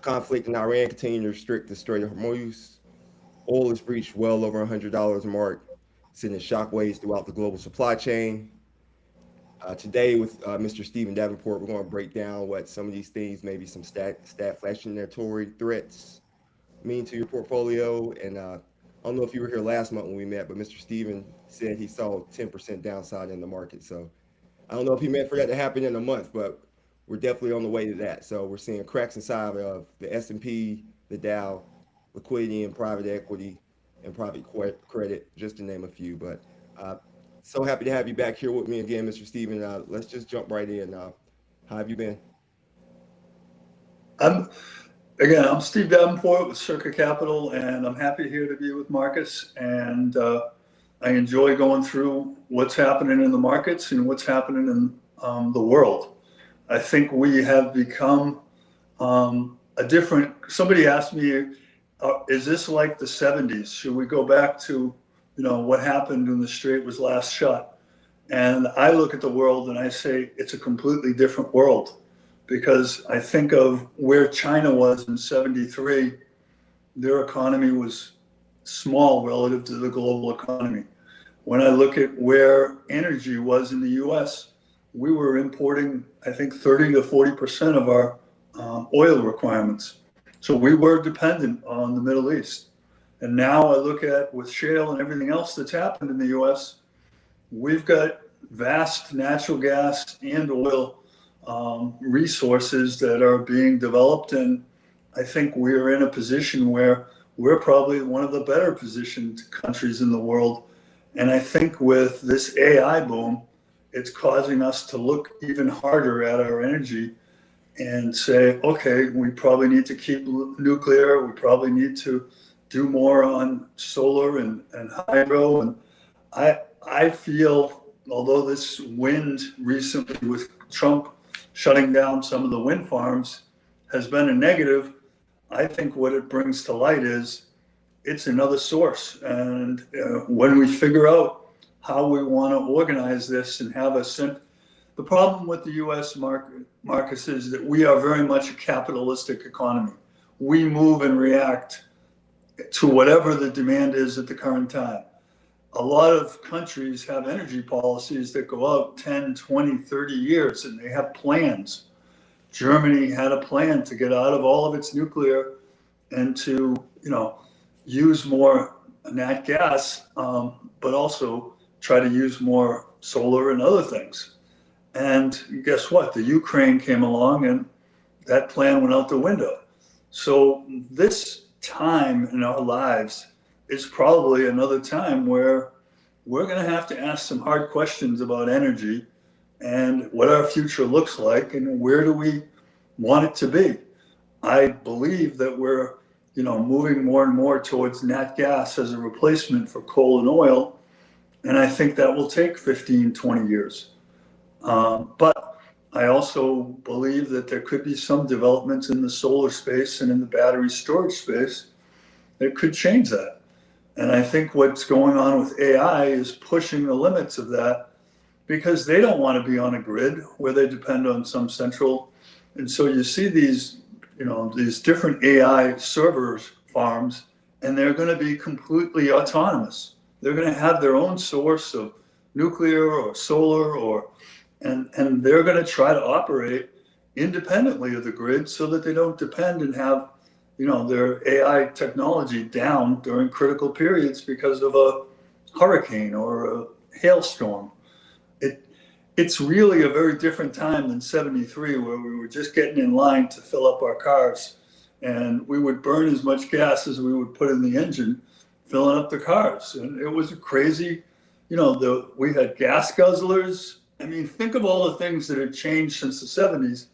Conflict in Iran continuing to restrict the Strait of Hormuz. Oil has breached well over $100 mark, sending shockwaves throughout the global supply chain. Today, with Mr. Steven Davenport, we're going to break down what some of these things, maybe some stagflationary threats, mean to your portfolio. And I don't know if you were here last month when we met, but Mr. Steven said he saw 10% downside in the market. So I don't know if he meant for that to happen in a month, but we're definitely on the way to that. So we're seeing cracks inside of the S&P, the Dow, liquidity in private equity, and private credit, just to name a few. But uh, so happy to have you back here with me again, Mr. Steven. Let's just jump right in. How have you been? I'm I'm Steve Davenport with Circa Capital, and I'm happy here to be with Marcus. And I enjoy going through what's happening in the markets and what's happening in the world. I think we have become a different. Somebody asked me, "Is this like the '70s? Should we go back to, what happened when the Strait was last shut?" And I look at the world and I say it's a completely different world, because I think of where China was in '73. Their economy was small relative to the global economy. When I look at where energy was in the US, we were importing, I think, 30 to 40% of our oil requirements. So we were dependent on the Middle East. And now I look at, with shale and everything else that's happened in the US, we've got vast natural gas and oil resources that are being developed. And I think we're in a position where we're probably one of the better positioned countries in the world. And I think with this AI boom, it's causing us to look even harder at our energy and say, okay, we probably need to keep nuclear. We probably need to do more on solar and hydro. And I feel, although this wind recently with Trump shutting down some of the wind farms has been a negative, I think what it brings to light is it's another source. And when we figure out how we want to organize this and have the problem with the US market, Marcus, is that we are very much a capitalistic economy. We move and react to whatever the demand is at the current time. A lot of countries have energy policies that go out 10, 20, 30 years, and they have plans. Germany had a plan to get out of all of its nuclear and to, use more nat gas, but also try to use more solar and other things. And guess what? The Ukraine came along and that plan went out the window. So this time in our lives is probably another time where we're going to have to ask some hard questions about energy and what our future looks like and where do we want it to be. I believe that we're, moving more and more towards nat gas as a replacement for coal and oil. And I think that will take 15, 20 years. But I also believe that there could be some developments in the solar space and in the battery storage space that could change that. And I think what's going on with AI is pushing the limits of that, because they don't want to be on a grid where they depend on some central. And so you see these different AI servers farms, and they're going to be completely autonomous. They're going to have their own source of nuclear or solar, and they're going to try to operate independently of the grid so that they don't depend and have, their AI technology down during critical periods because of a hurricane or a hailstorm. It's really a very different time than '73, where we were just getting in line to fill up our cars, and we would burn as much gas as we would put in the engine, filling up the cars. And it was crazy. We had gas guzzlers. I mean, think of all the things that had changed since the '70s,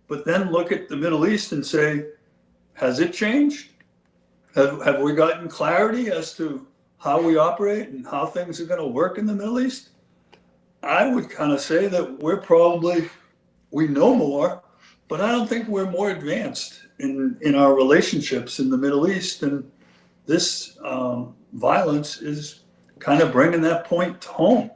but then look at the Middle East and say, has it changed? Have we gotten clarity as to how we operate and how things are going to work in the Middle East? I would kind of say that we know more, but I don't think we're more advanced in our relationships in the Middle East. And this violence is kind of bringing that point home.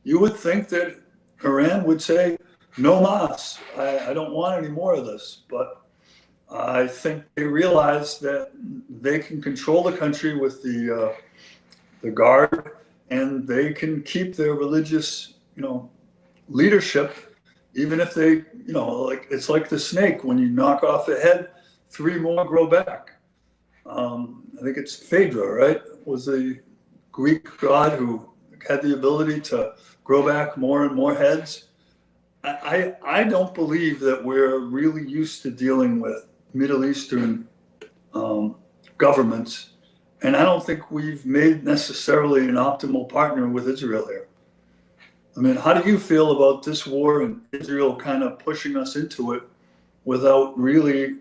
You would think that Iran would say, no mas, I don't want any more of this. But I think they realize that they can control the country with the guard, and they can keep their religious, leadership, even if they, like it's like the snake. When you knock off a head, three more grow back. I think it's Phaedra, right? Was the Greek god who had the ability to grow back more and more heads. I don't believe that we're really used to dealing with Middle Eastern governments, and I don't think we've made necessarily an optimal partner with Israel here. I mean, how do you feel about this war and Israel kind of pushing us into it without really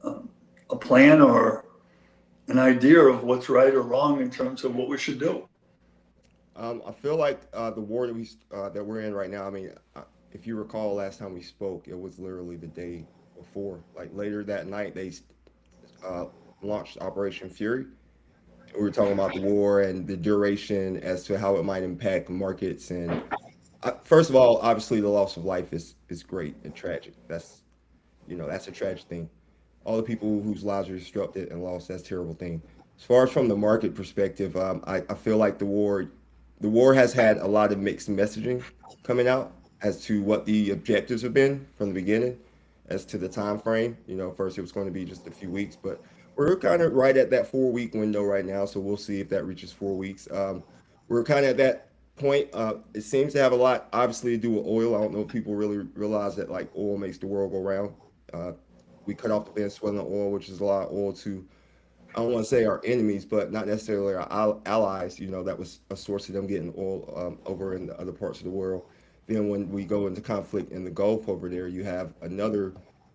a plan or an idea of what's right or wrong in terms of what we should do? I feel like the war that we're in right now. I mean, if you recall, last time we spoke, it was literally the day before. Like later that night, they launched Operation Fury. We were talking about the war and the duration as to how it might impact markets. And first of all, obviously, the loss of life is great and tragic. That's a tragic thing. All the people whose lives are disrupted and lost, that's a terrible thing. As far as from the market perspective, I feel like the war has had a lot of mixed messaging coming out as to what the objectives have been from the beginning, as to the time frame. First it was going to be just a few weeks, but we're kind of right at that 4 week window right now. So we'll see if that reaches 4 weeks. We're kind of at that point. It seems to have a lot, obviously, to do with oil. I don't know if people really realize that like oil makes the world go round. Uh, we cut off the Venezuelan oil, which is a lot of oil to, I don't want to say our enemies, but not necessarily our allies. That was a source of them getting oil over in the other parts of the world. Then when we go into conflict in the Gulf over there, you have another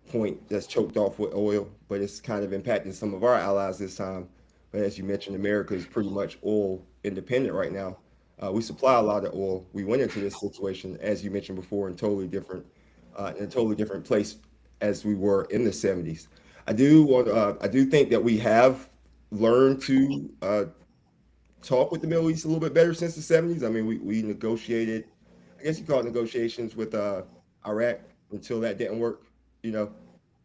point that's choked off with oil, but it's kind of impacting some of our allies this time. But as you mentioned, America is pretty much oil independent right now. We supply a lot of oil. We went into this situation, as you mentioned before, in a totally different place as we were in the 70s. I do think that we have learned to talk with the Middle East a little bit better since the 70s. I mean, we negotiated, I guess you call it negotiations with Iraq until that didn't work, you know.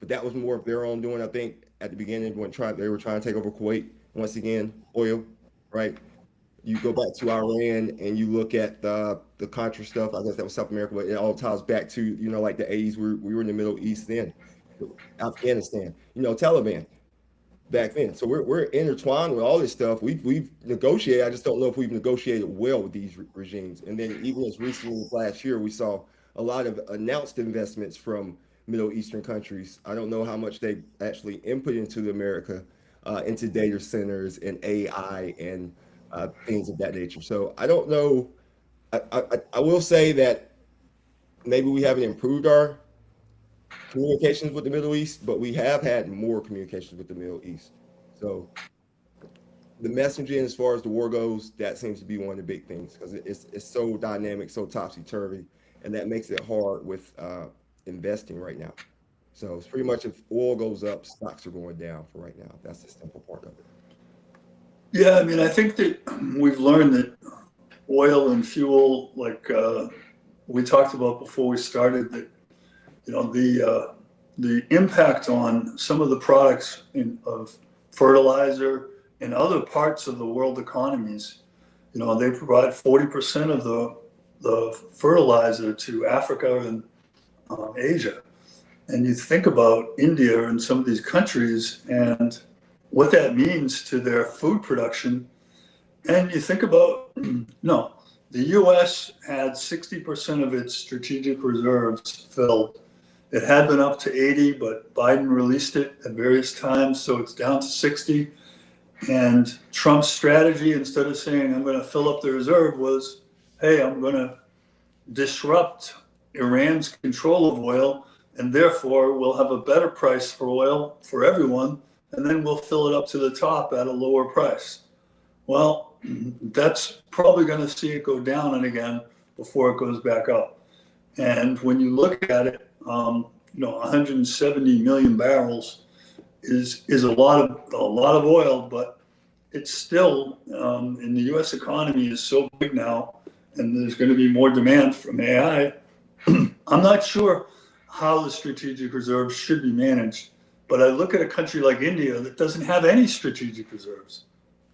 But that was more of their own doing, I think, at the beginning when they were trying to take over Kuwait. Once again, oil, right? You go back to Iran and you look at the Contra stuff. I guess that was South America, but it all ties back to, like the 80s. We were in the Middle East then, Afghanistan, Taliban back then. So we're intertwined with all this stuff. We've negotiated. I just don't know if we've negotiated well with these regimes. And then even as recently as last year, we saw a lot of announced investments from Middle Eastern countries. I don't know how much they actually input into America, into data centers and AI and things of that nature. So I don't know. I will say that maybe we haven't improved our communications with the Middle East, but we have had more communications with the Middle East. So the messaging, as far as the war goes, that seems to be one of the big things because it's so dynamic, so topsy turvy, and that makes it hard with investing right now. So it's pretty much if oil goes up, stocks are going down for right now. That's the simple part of it. Yeah, I mean, I think that we've learned that oil and fuel, like we talked about before we started, that the impact on some of the products of fertilizer and other parts of the world economies. They provide 40% of the fertilizer to Africa and Asia. And you think about India and some of these countries and what that means to their food production. And you think about, the US had 60% of its strategic reserves filled. It had been up to 80, but Biden released it at various times, so it's down to 60. And Trump's strategy, instead of saying, I'm going to fill up the reserve, was, hey, I'm going to disrupt Iran's control of oil, and therefore we'll have a better price for oil for everyone, and then we'll fill it up to the top at a lower price. Well, that's probably going to see it go down and again before it goes back up. And when you look at it, 170 million barrels is a lot of oil, but it's still in the U.S. economy is so big now, and there's going to be more demand from AI. I'm not sure how the strategic reserves should be managed. But I look at a country like India that doesn't have any strategic reserves.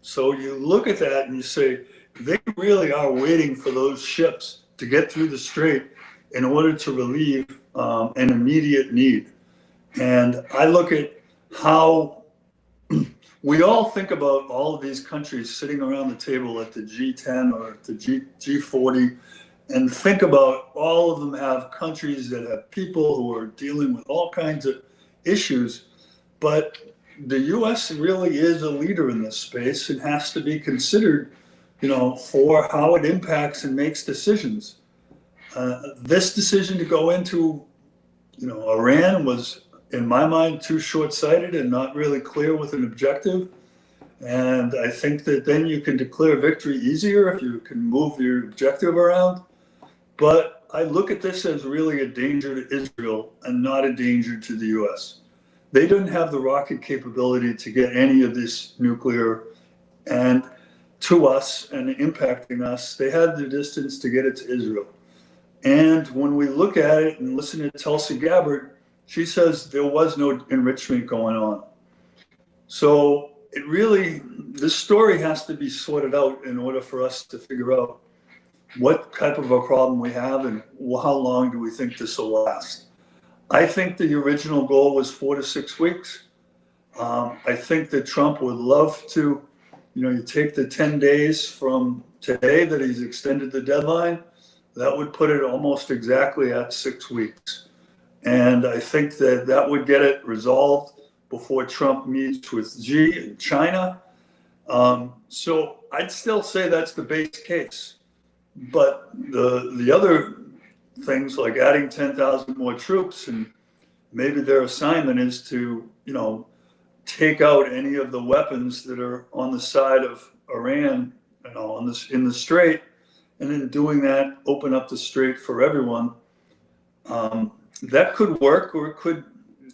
So you look at that and you say, they really are waiting for those ships to get through the strait in order to relieve an immediate need. And I look at how we all think about all of these countries sitting around the table at the G10 or at the G40 and think about all of them have countries that have people who are dealing with all kinds of issues. But the US really is a leader in this space and has to be considered, for how it impacts and makes decisions. This decision to go into, Iran was, in my mind, too short-sighted and not really clear with an objective. And I think that then you can declare victory easier if you can move your objective around. But I look at this as really a danger to Israel and not a danger to the US. They didn't have the rocket capability to get any of this nuclear and to us and impacting us. They had the distance to get it to Israel. And when we look at it and listen to Tulsi Gabbard, she says there was no enrichment going on. So this story has to be sorted out in order for us to figure out what type of a problem we have and how long do we think this will last. I think the original goal was 4 to 6 weeks. I think that Trump would love to, you take the 10 days from today that he's extended the deadline, that would put it almost exactly at 6 weeks. And I think that would get it resolved before Trump meets with Xi in China. So I'd still say that's the base case. But the other things like adding 10,000 more troops and maybe their assignment is to, take out any of the weapons that are on the side of Iran, in the strait, and in doing that, open up the strait for everyone. That could work, or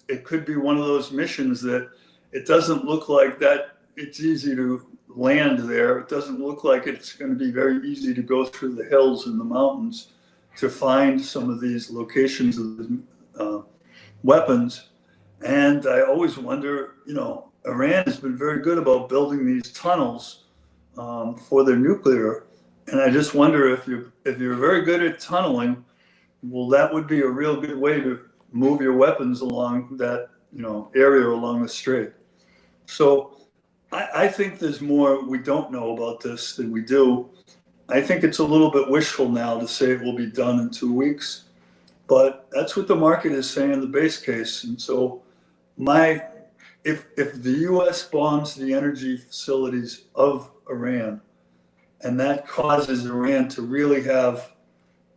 it could be one of those missions that it doesn't look like that it's easy to land there. It doesn't look like it's going to be very easy to go through the hills and the mountains to find some of these locations of the weapons. And I always wonder, Iran has been very good about building these tunnels for their nuclear. And I just wonder if you're very good at tunneling, well, that would be a real good way to move your weapons along that, area along the strait. So I think there's more we don't know about this than we do. I think it's a little bit wishful now to say it will be done in 2 weeks, but that's what the market is saying, the base case. And so if the US bombs the energy facilities of Iran, and that causes Iran to really have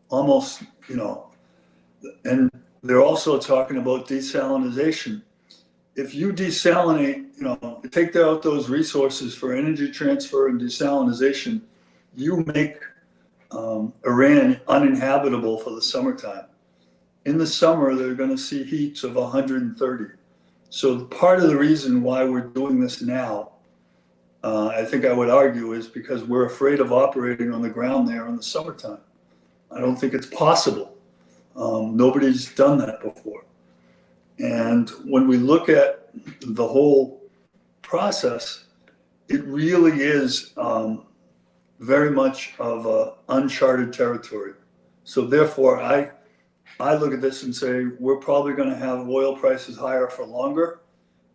almost, and they're also talking about desalinization. If you desalinate, take out those resources for energy transfer and desalinization, you make Iran uninhabitable for the summertime. In the summer, they're going to see heats of 130. So part of the reason why we're doing this now, I think I would argue, is because we're afraid of operating on the ground there in the summertime. I don't think it's possible. Nobody's done that before. And when we look at the whole process, it really is very much of uncharted territory. So therefore, I look at this and say, we're probably going to have oil prices higher for longer.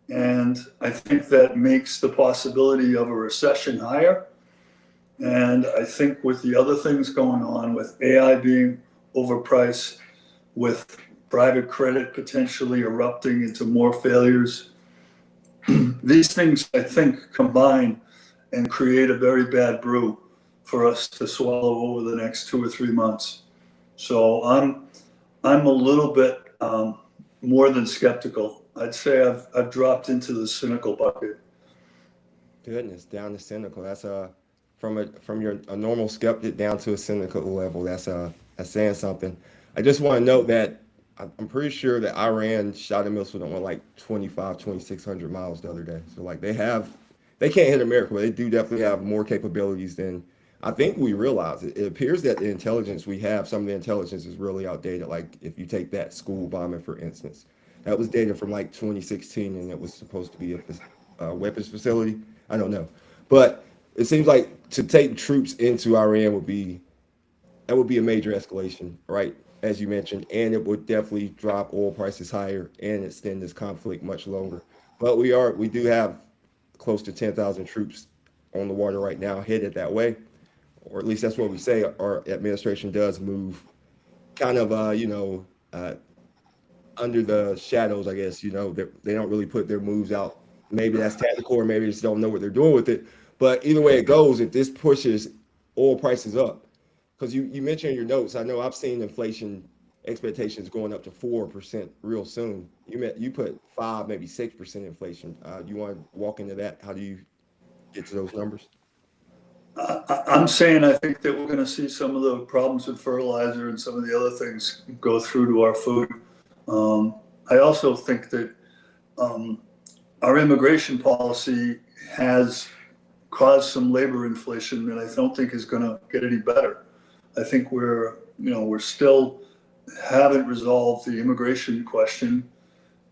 And I think that makes the possibility of a recession higher. And I think with the other things going on, with AI being overpriced, with private credit potentially erupting into more failures, these things, I think, combine and create a very bad brew for us to swallow over the next 2 or 3 months. So I'm a little bit more than skeptical. I'd say I've dropped into the cynical bucket. Goodness, down to cynical. That's from a normal skeptic down to a cynical level. That's saying something. I just want to note that I'm pretty sure that Iran shot a missile that went like 2,600 miles the other day. So like they can't hit America, but they do definitely have more capabilities than I think we realize. It appears that the intelligence we have, some of the intelligence is really outdated. Like if you take that school bombing, for instance, That was data from like 2016, and it was supposed to be a weapons facility. I don't know, but it seems like to take troops into Iran would be a major escalation, right? As you mentioned, and it would definitely drop oil prices higher and extend this conflict much longer. But we do have close to 10,000 troops on the water right now headed that way, or at least that's what we say. Our administration does move kind of, under the shadows, I guess. They don't really put their moves out. Maybe that's tactical, or maybe they just don't know what they're doing with it. But either way it goes, if this pushes oil prices up, because you mentioned in your notes, I know I've seen inflation expectations going up to 4% real soon. You put 5, maybe 6% inflation. You want to walk into that? How do you get to those numbers? I'm saying I think that we're going to see some of the problems with fertilizer and some of the other things go through to our food. I also think that our immigration policy has caused some labor inflation that I don't think is going to get any better. I think we're still haven't resolved the immigration question.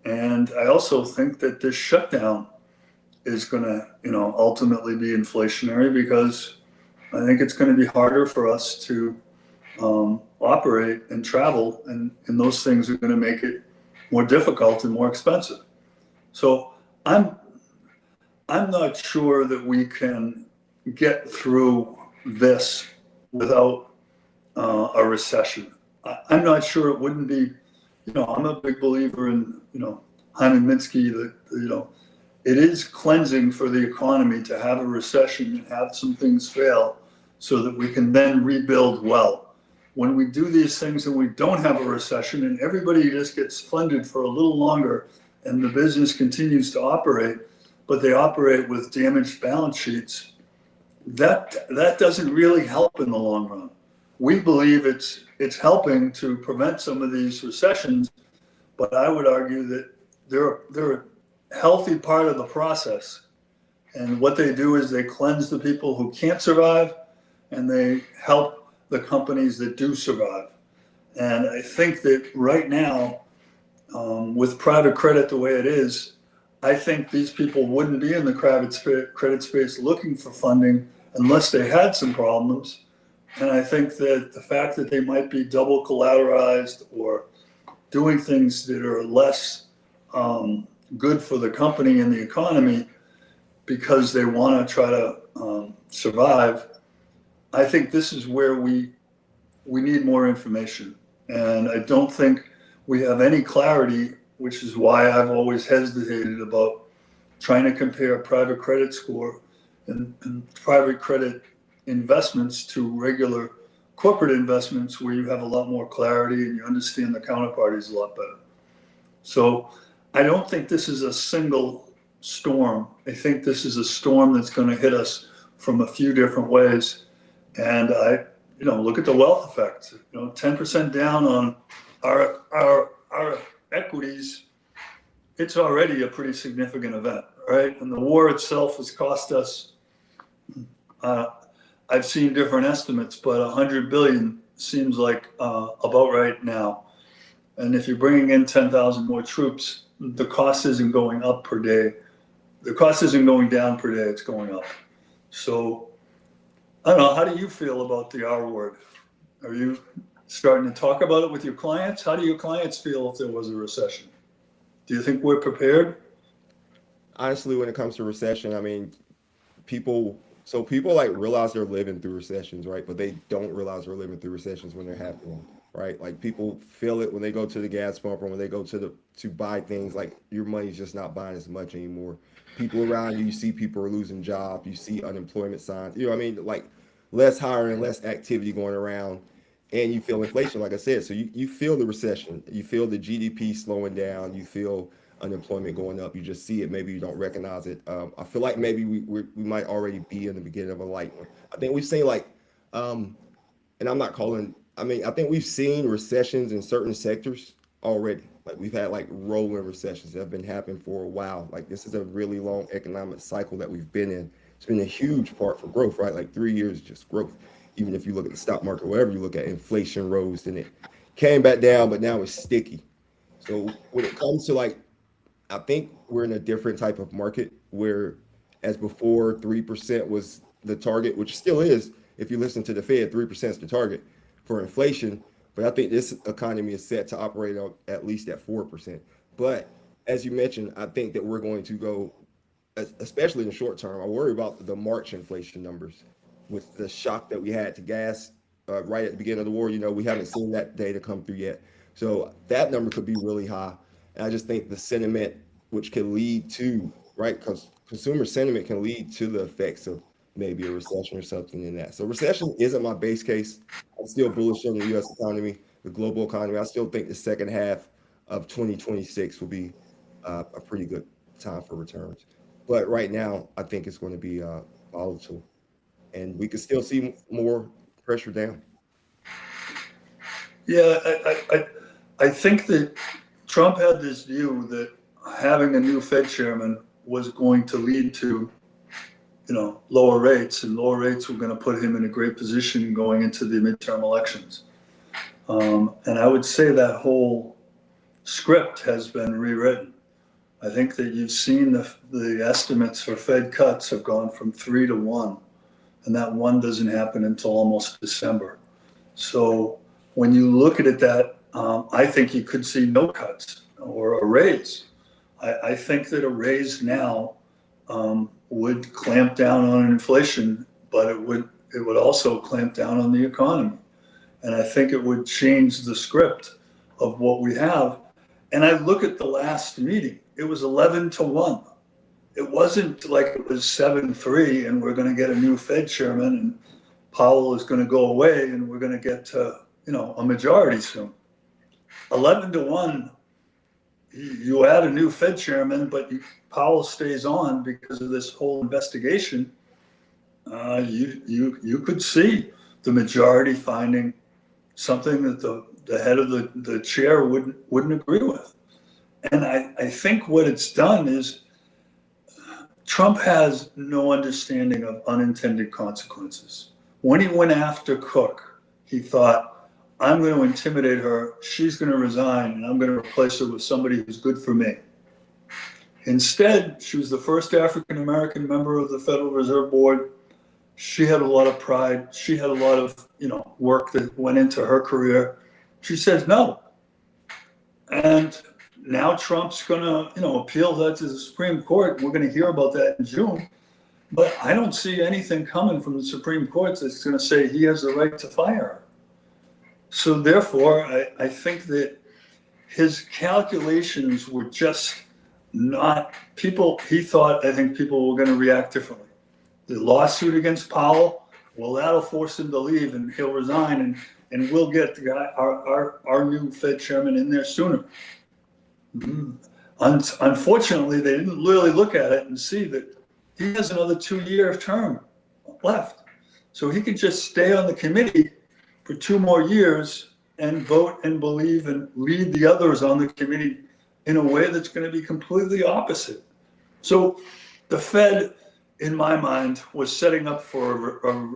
And I also think that this shutdown is going to, ultimately be inflationary, because I think it's going to be harder for us to operate and travel, and those things are going to make it more difficult and more expensive. So I'm not sure that we can get through this without a recession. I'm not sure it wouldn't be, I'm a big believer in, Hyman Minsky, that, it is cleansing for the economy to have a recession and have some things fail so that we can then rebuild well. When we do these things and we don't have a recession and everybody just gets funded for a little longer and the business continues to operate, but they operate with damaged balance sheets, that doesn't really help in the long run. We believe it's helping to prevent some of these recessions, but I would argue that they're a healthy part of the process. And what they do is they cleanse the people who can't survive, and they help the companies that do survive. And I think that right now, with private credit the way it is, I think these people wouldn't be in the credit space looking for funding unless they had some problems. And I think that the fact that they might be double collateralized or doing things that are less good for the company and the economy because they want to try to survive, I think this is where we need more information. And I don't think we have any clarity, which is why I've always hesitated about trying to compare private credit score and private credit investments to regular corporate investments, where you have a lot more clarity and you understand the counterparties a lot better. So I don't think this is a single storm. I think this is a storm that's going to hit us from a few different ways. And look at the wealth effect. 10% down on our equities, it's already a pretty significant event, right? And the war itself has cost us, I've seen different estimates, but 100 billion seems like about right now. And if you're bringing in 10,000 more troops, the cost isn't going up per day. The cost isn't going down per day, it's going up. So I don't know, how do you feel about the R word? Are you starting to talk about it with your clients? How do your clients feel if there was a recession? Do you think we're prepared? Honestly, when it comes to recession, I mean, people like realize they're living through recessions, right? But they don't realize they're living through recessions when they're happening, right? Like, people feel it when they go to the gas pump or when they go to buy things. Like, your money's just not buying as much anymore. People around you see people are losing jobs. You see unemployment signs. You know what I mean? Like, less hiring, less activity going around, and you feel inflation, like I said. So you feel the recession. You feel the GDP slowing down. You feel unemployment going up. You just see it. Maybe you don't recognize it. I feel like maybe we might already be in the beginning of a light one. I think we've seen and I'm not calling. I mean, I think we've seen recessions in certain sectors already. Like, we've had like rolling recessions that have been happening for a while. Like, this is a really long economic cycle that we've been in. It's been a huge part for growth, right? Like, 3 years just growth. Even if you look at the stock market, whatever you look at, inflation rose and it came back down, but now it's sticky. So when it comes to like, I think we're in a different type of market where, as before, 3% was the target, which still is. If you listen to the Fed, 3% is the target for inflation. But I think this economy is set to operate on at least at 4%. But as you mentioned, I think that we're going to go, especially in the short term. I worry about the March inflation numbers with the shock that we had to gas right at the beginning of the war. We haven't seen that data come through yet. So that number could be really high. And I just think the sentiment, which can lead to, right, because consumer sentiment can lead to the effects of maybe a recession or something in that. So recession isn't my base case. I'm still bullish on the U.S. economy, the global economy. I still think the second half of 2026 will be a pretty good time for returns. But right now, I think it's going to be volatile, and we could still see more pressure down. Yeah, I think that Trump had this view that having a new Fed chairman was going to lead to, lower rates, and lower rates were going to put him in a great position going into the midterm elections. And I would say that whole script has been rewritten. I think that you've seen the estimates for Fed cuts have gone from 3 to 1, and that 1 doesn't happen until almost December. So when you look at it, I think you could see no cuts or a raise. I think that a raise now would clamp down on inflation, but it would also clamp down on the economy. And I think it would change the script of what we have. And I look at the last meeting, it was 11 to 1. It wasn't like it was 7-3 and we're going to get a new Fed chairman and Powell is going to go away and we're going to get to, a majority soon. 11 to 1, you add a new Fed chairman, but Powell stays on because of this whole investigation. You could see the majority finding something that the head of the chair wouldn't agree with. And I think what it's done is Trump has no understanding of unintended consequences. When he went after Cook, he thought, I'm going to intimidate her, she's going to resign, and I'm going to replace her with somebody who's good for me. Instead, she was the first African-American member of the Federal Reserve Board. She had a lot of pride. She had a lot of, work that went into her career. She says no. And now Trump's going to, appeal that to the Supreme Court. We're going to hear about that in June. But I don't see anything coming from the Supreme Court that's going to say he has the right to fire her. So therefore, I think that his calculations were just not I think people were going to react differently. The lawsuit against Powell, well, that'll force him to leave and he'll resign and we'll get the guy, our new Fed chairman in there sooner. Unfortunately, they didn't really look at it and see that he has another 2-year term left. So he could just stay on the committee for 2 more years and vote and believe and lead the others on the committee in a way that's going to be completely opposite. So the Fed, in my mind, was setting up for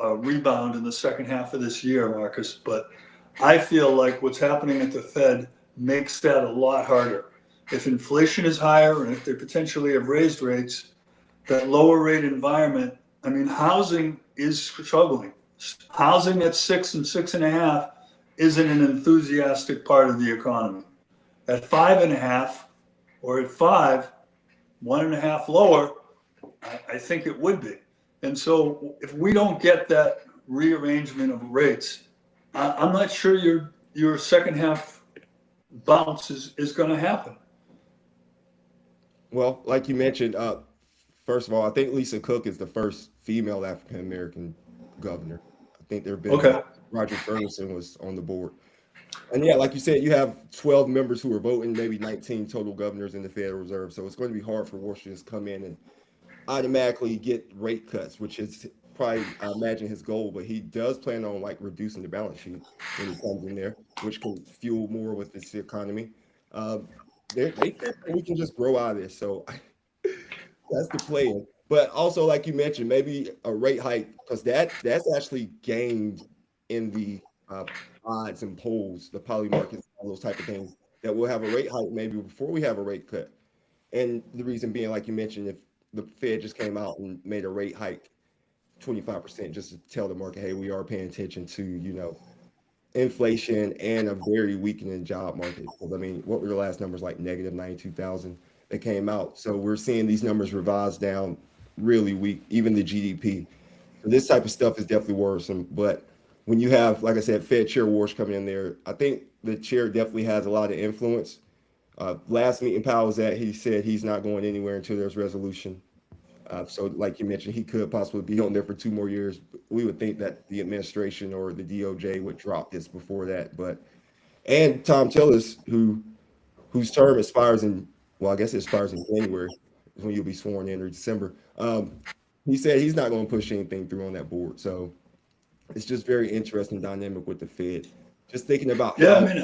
a rebound in the second half of this year, Marcus. But I feel like what's happening at the Fed makes that a lot harder. If inflation is higher and if they potentially have raised rates, that lower rate environment, housing is struggling. Housing at 6 and 6.5 isn't an enthusiastic part of the economy. At 5.5 or at 5, 1.5 lower, I think it would be. And so if we don't get that rearrangement of rates, I'm not sure your second half bounce is going to happen. Well, like you mentioned, first of all, I think Lisa Cook is the first female African American governor. I think there have been Roger Ferguson was on the board. And yeah, like you said, you have 12 members who are voting, maybe 19 total governors in the Federal Reserve. So it's going to be hard for Washington to come in and automatically get rate cuts, which is probably, I imagine, his goal. But he does plan on reducing the balance sheet when he comes in there, which can fuel more with this economy. They think we can just grow out of this. So that's the plan. But also, like you mentioned, maybe a rate hike, because that's actually gained in the odds and polls, the poly markets, all those type of things. that we'll have a rate hike maybe before we have a rate cut. And the reason being, like you mentioned, if the Fed just came out and made a rate hike 25% just to tell the market, hey, we are paying attention to, inflation and a very weakening job market. Because I mean, what were the last numbers like negative 92,000 that came out? So we're seeing these numbers revised down really weak, even the GDP. So this type of stuff is definitely worrisome. But when you have, like I said, Fed Chair Warsh coming in there, I think the chair definitely has a lot of influence. Last meeting Powell was at, he said he's not going anywhere until there's resolution. So, like you mentioned, he could possibly be on there for 2 more years. We would think that the administration or the DOJ would drop this before that. But and Tom Tillis, whose term expires in, well, I guess it expires in January, is when you'll be sworn in, or December. He said he's not going to push anything through on that board. So it's just very interesting dynamic with the Fed. Just thinking about Yeah, I how. mean,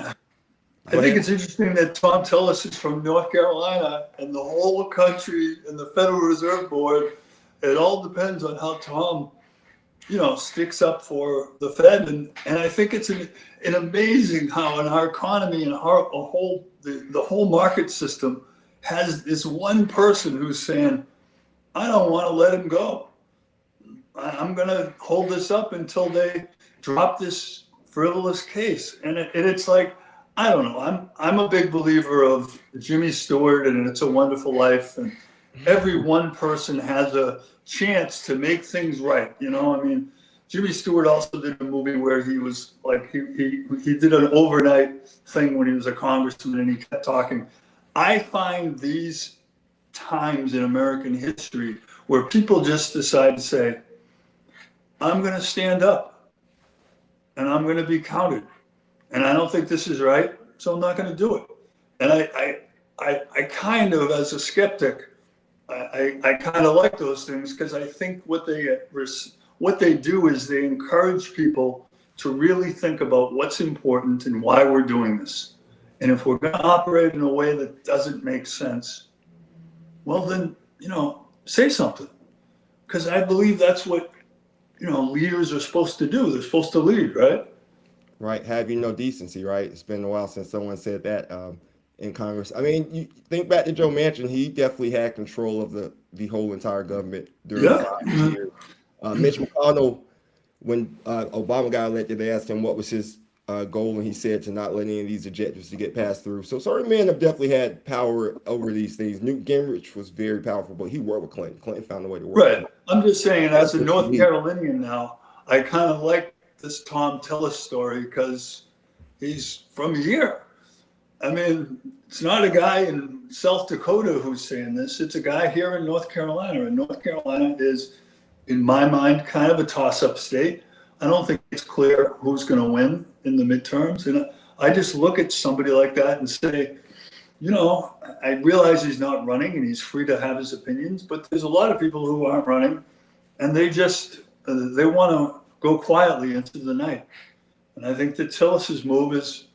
I Go think ahead. it's interesting that Tom Tillis is from North Carolina and the whole country and the Federal Reserve Board. It all depends on how Tom, sticks up for the Fed. And I think it's an amazing how in our economy and the whole market system has this one person who's saying, I don't want to let him go. I'm going to hold this up until they drop this frivolous case. And it's like, I don't know. I'm a big believer of Jimmy Stewart and It's a Wonderful Life. And every one person has a chance to make things right. I mean, Jimmy Stewart also did a movie where he was like, he did an overnight thing when he was a congressman and he kept talking. I find these times in American history where people just decide to say, I'm going to stand up and I'm going to be counted. And I don't think this is right, so I'm not going to do it. And I kind of, as a skeptic, I kind of like those things because I think what they do is they encourage people to really think about what's important and why we're doing this. And if we're going to operate in a way that doesn't make sense, well then, say something. Because I believe that's what, leaders are supposed to do. They're supposed to lead, right? Right, have decency, right? It's been a while since someone said that in Congress. I mean, you think back to Joe Manchin; he definitely had control of the whole entire government during Yeah. 5 years. Mitch McConnell, when Obama got elected, they asked him what was his goal, and he said to not let any of these objectives to get passed through. So certain men have definitely had power over these things. Newt Gingrich was very powerful, but he worked with Clinton. Clinton found a way to work with Right. him. I'm just saying, That's as a what you North need. Carolinian now, I kind of like this Tom Tillis story because he's from here. I mean, it's not a guy in South Dakota who's saying this. It's a guy here in North Carolina. And North Carolina is, in my mind, kind of a toss-up state. I don't think it's clear who's going to win in the midterms. And I just look at somebody like that and say, I realize he's not running and he's free to have his opinions, but there's a lot of people who aren't running and they just, they want to go quietly into the night. And I think that Tillis's move is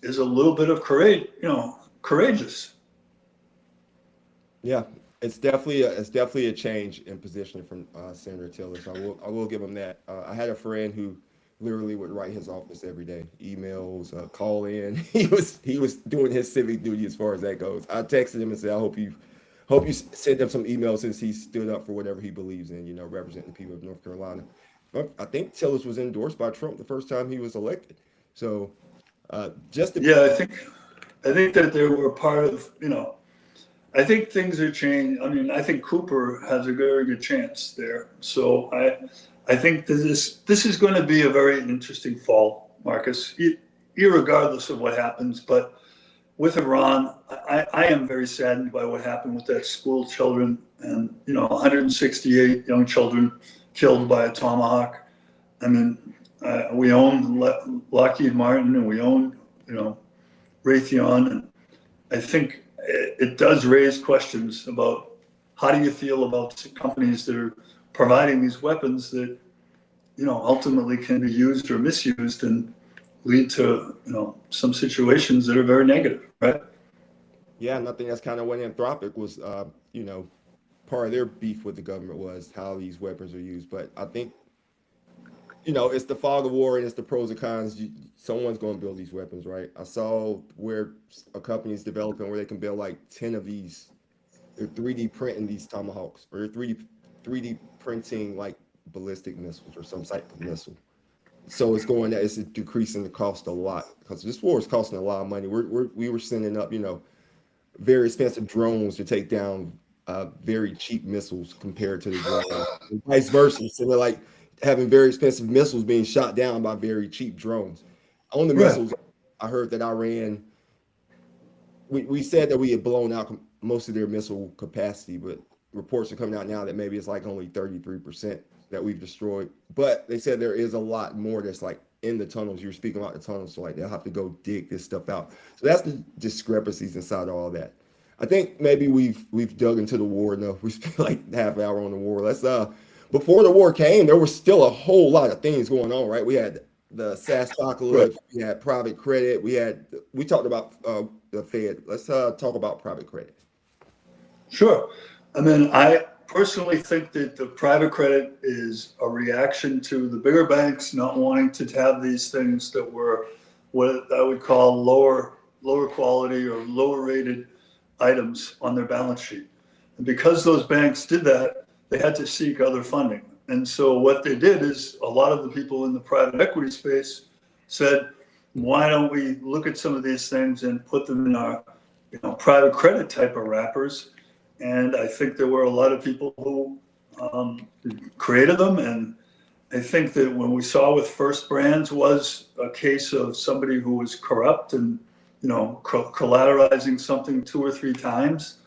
a little bit of courageous. Yeah, it's definitely a change in position from Senator Tillis. I will give him that. I had a friend who literally would write his office every day, emails, call in. He was doing his civic duty as far as that goes. I texted him and said, I hope you send him some emails since he stood up for whatever he believes in. Representing the people of North Carolina. But I think Tillis was endorsed by Trump the first time he was elected. So just to, Yeah, I think that they were part of, I think things are changing. I mean, I think Cooper has a very good chance there. So I think this is going to be a very interesting fall, Marcus, irregardless of what happens. But with Iran, I am very saddened by what happened with that school children and 168 young children killed by a tomahawk. I mean, we own Lockheed Martin and we own Raytheon, and I think it does raise questions about how do you feel about companies that are providing these weapons that ultimately can be used or misused and lead to some situations that are very negative, right? yeah, and I think that's kind of what Anthropic was, part of their beef with the government was how these weapons are used. But I think it's the fog of war and it's the pros and cons. Someone's going to build these weapons, right? I saw where a company is developing where they can build like 10 of these. They're 3D printing these tomahawks, or they're 3D printing like ballistic missiles or some type of missile. So it's decreasing the cost a lot because this war is costing a lot of money. We were sending up, very expensive drones to take down very cheap missiles compared to the drones, and vice versa. So they're like having very expensive missiles being shot down by very cheap drones. On the Right. missiles, I heard that Iran. We said that we had blown out most of their missile capacity, but reports are coming out now that maybe it's like only 33% that we've destroyed. But they said there is a lot more that's like in the tunnels. You were speaking about the tunnels, so like they'll have to go dig this stuff out. So that's the discrepancies inside all that. I think maybe we've dug into the war enough. We spent like half an hour on the war. Let's before the war came, there was still a whole lot of things going on, right? We had the SaaS Right. apocalypse, we had private credit, we talked about the Fed. Let's talk about private credit. Sure. I mean, I personally think that the private credit is a reaction to the bigger banks not wanting to have these things that were what I would call lower quality or lower rated items on their balance sheet. And because those banks did that, they had to seek other funding. And so what they did is a lot of the people in the private equity space said, why don't we look at some of these things and put them in our private credit type of wrappers? And I think there were a lot of people who created them. And I think that when we saw with First Brands was a case of somebody who was corrupt and collateralizing something 2 or 3 times.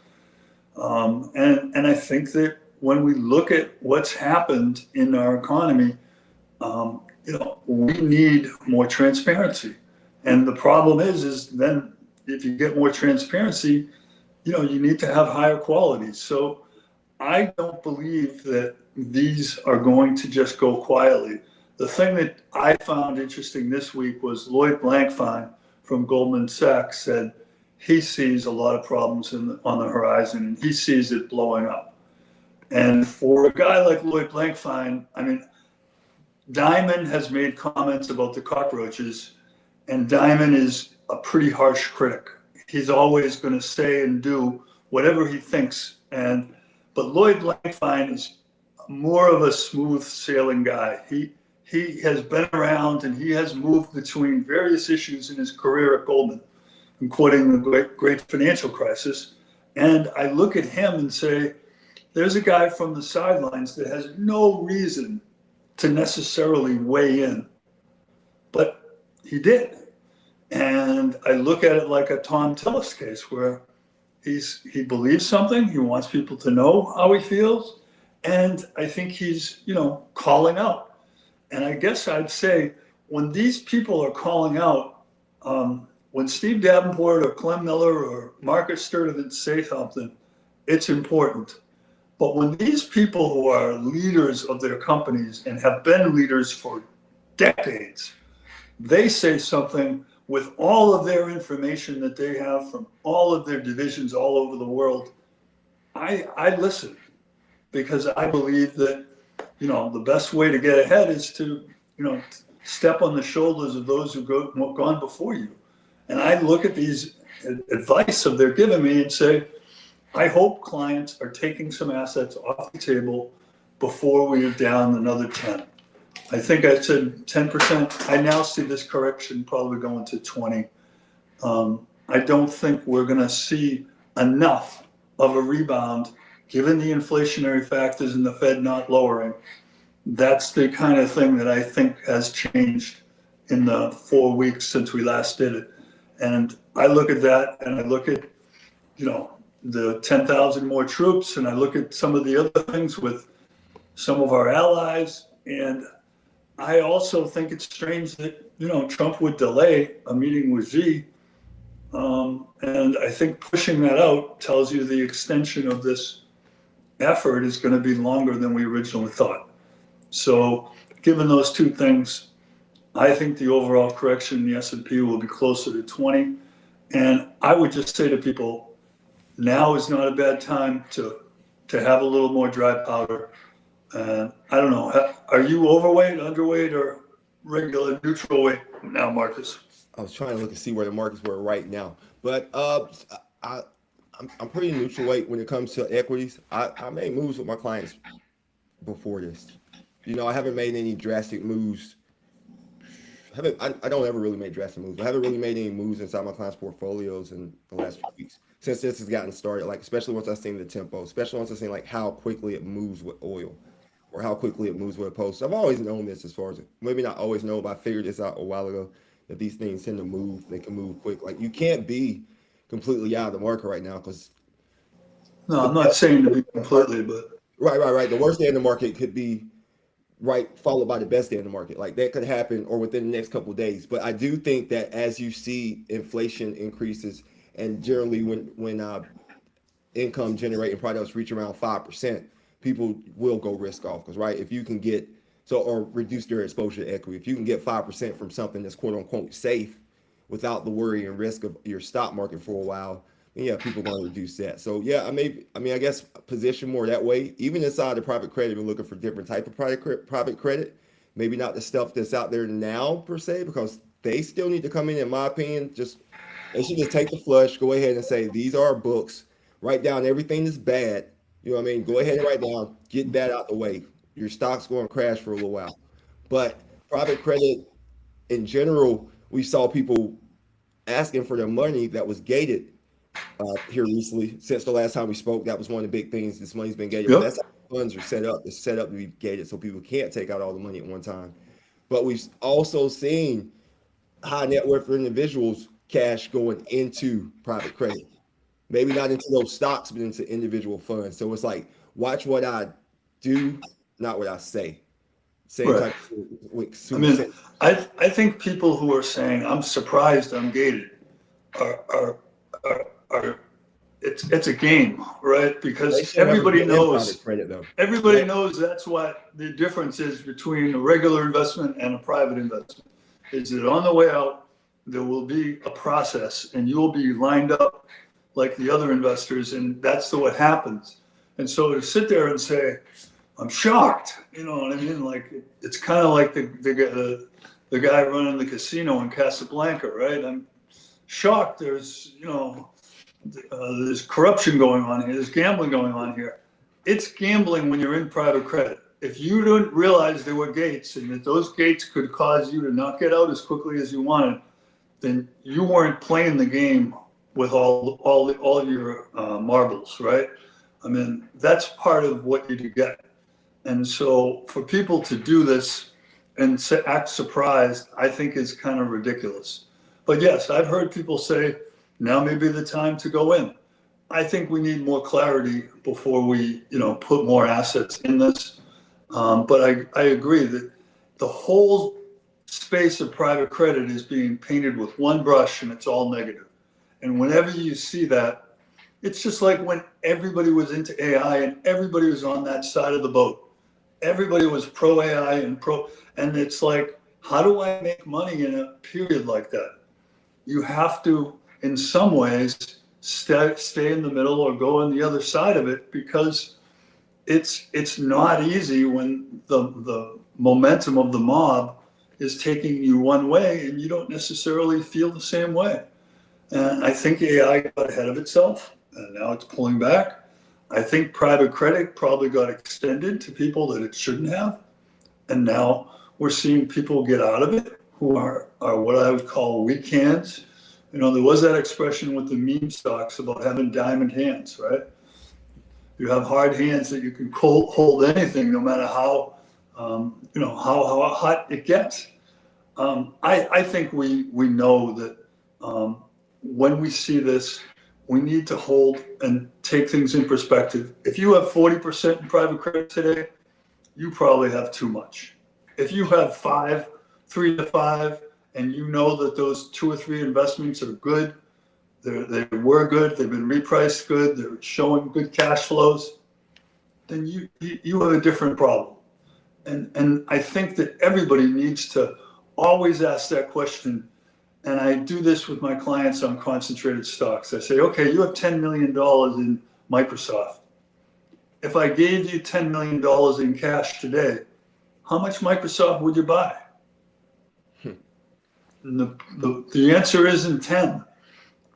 And I think that when we look at what's happened in our economy, we need more transparency. And the problem is then if you get more transparency, you need to have higher quality. So I don't believe that these are going to just go quietly. The thing that I found interesting this week was Lloyd Blankfein from Goldman Sachs said he sees a lot of problems on the horizon and he sees it blowing up. And for a guy like Lloyd Blankfein, I mean, Diamond has made comments about the cockroaches, and Diamond is a pretty harsh critic. He's always going to say and do whatever he thinks. But Lloyd Blankfein is more of a smooth sailing guy. He has been around and he has moved between various issues in his career at Goldman, including the great financial crisis. And I look at him and say, there's a guy from the sidelines that has no reason to necessarily weigh in, but he did. And I look at it like a Tom Tillis case where he believes something, he wants people to know how he feels, and I think he's, calling out. And I guess I'd say when these people are calling out, when Steve Davenport or Clem Miller or Marcus Sturdivant say something, it's important. But when these people who are leaders of their companies and have been leaders for decades, they say something with all of their information that they have from all of their divisions all over the world, I listen, because I believe that, the best way to get ahead is to, step on the shoulders of those who've gone before you. And I look at these advice of they're giving me and say, I hope clients are taking some assets off the table before we are down another 10. I think I said 10%. I now see this correction probably going to 20. I don't think we're going to see enough of a rebound given the inflationary factors and the Fed not lowering. That's the kind of thing that I think has changed in the 4 weeks since we last did it. And I look at that and I look at, the 10,000 more troops, and I look at some of the other things with some of our allies, and I also think it's strange that Trump would delay a meeting with Xi, and I think pushing that out tells you the extension of this effort is going to be longer than we originally thought. So, given those two things, I think the overall correction in the S&P will be closer to 20, and I would just say to people, now is not a bad time to have a little more dry powder. And I don't know, are you overweight, underweight, or regular neutral weight now, Marcus? I was trying to look and see where the markets were right now, but I, I'm pretty neutral weight when it comes to equities. I made moves with my clients before this. I haven't made any drastic moves. I don't ever really make drastic moves. I haven't really made any moves inside my clients' portfolios in the last few weeks since this has gotten started. Like especially once I've seen the tempo, especially once I've seen like how quickly it moves with oil, or how quickly it moves with a post. I've always known this as far as maybe not always know, but I figured this out a while ago that these things tend to move. They can move quick. Like you can't be completely out of the market right now because No, the I'm not best day saying to in be the market, completely, but right. The worst day in the market could be right followed by the best day in the market. Like that could happen or within the next couple of days. But I do think that as you see inflation increases and generally when income generating products reach around 5%, people will go risk off because right if you can get or reduce their exposure to equity. If you can get 5% from something that's quote unquote safe without the worry and risk of your stock market for a while, then yeah, people are going to reduce that. So yeah, I guess position more that way. Even inside the private credit, we're looking for different type of private credit. Maybe not the stuff that's out there now per se, because they still need to come in my opinion. They should just take the flush, go ahead and say these are our books, write down everything that's bad. You know what I mean? Go ahead and write down, get that out the way. Your stock's going to crash for a little while. But private credit in general, we saw people asking for their money that was gated here recently. Since the last time we spoke, that was one of the big things. This money's been gated. Well, yep. that's how funds are set up. It's set up to be gated so people can't take out all the money at one time. But we've also seen high net worth individuals cash going into private credit. Maybe not into those stocks, but into individual funds. So it's like, watch what I do, not what I say. Same Right. type of like I super mean, sense. I think people who are saying I'm surprised I'm gated are it's a game, right? They Because should never get in private credit though. everybody Yeah, knows that's what the difference is between a regular investment and a private investment. Is that on the way out there will be a process and you will be lined up like the other investors, and that's what happens. And so to sit there and say, I'm shocked, you know what I mean? Like it's kind of like the guy running the casino in Casablanca, right? I'm shocked. There's corruption going on here. There's gambling going on here. It's gambling when you're in private credit. If you didn't realize there were gates and that those gates could cause you to not get out as quickly as you wanted, then you weren't playing the game with all your marbles, right? I mean, that's part of what you get. And so for people to do this and act surprised, I think is kind of ridiculous. But yes, I've heard people say, now may be the time to go in. I think we need more clarity before we, put more assets in this. But I agree that the whole space of private credit is being painted with one brush and it's all negative. And whenever you see that, it's just like when everybody was into AI and everybody was on that side of the boat. Everybody was pro AI and it's like, how do I make money in a period like that? You have to, in some ways, stay in the middle or go on the other side of it, because it's not easy when the momentum of the mob is taking you one way and you don't necessarily feel the same way. And I think AI got ahead of itself and now it's pulling back. I think private credit probably got extended to people that it shouldn't have. And now we're seeing people get out of it who are what I would call weak hands. There was that expression with the meme stocks about having diamond hands, right? You have hard hands that you can hold anything, no matter how hot it gets. I think we know that when we see this, we need to hold and take things in perspective. If you have 40% in private credit today, you probably have too much. If you have 3 to 5, and you know that those 2 or 3 investments are good, they were good, they've been repriced good, they're showing good cash flows, then you have a different problem. And I think that everybody needs to always ask that question. And I do this with my clients on concentrated stocks. I say, okay, you have $10 million in Microsoft. if I gave you $10 million in cash today, how much Microsoft would you buy? And the answer isn't 10.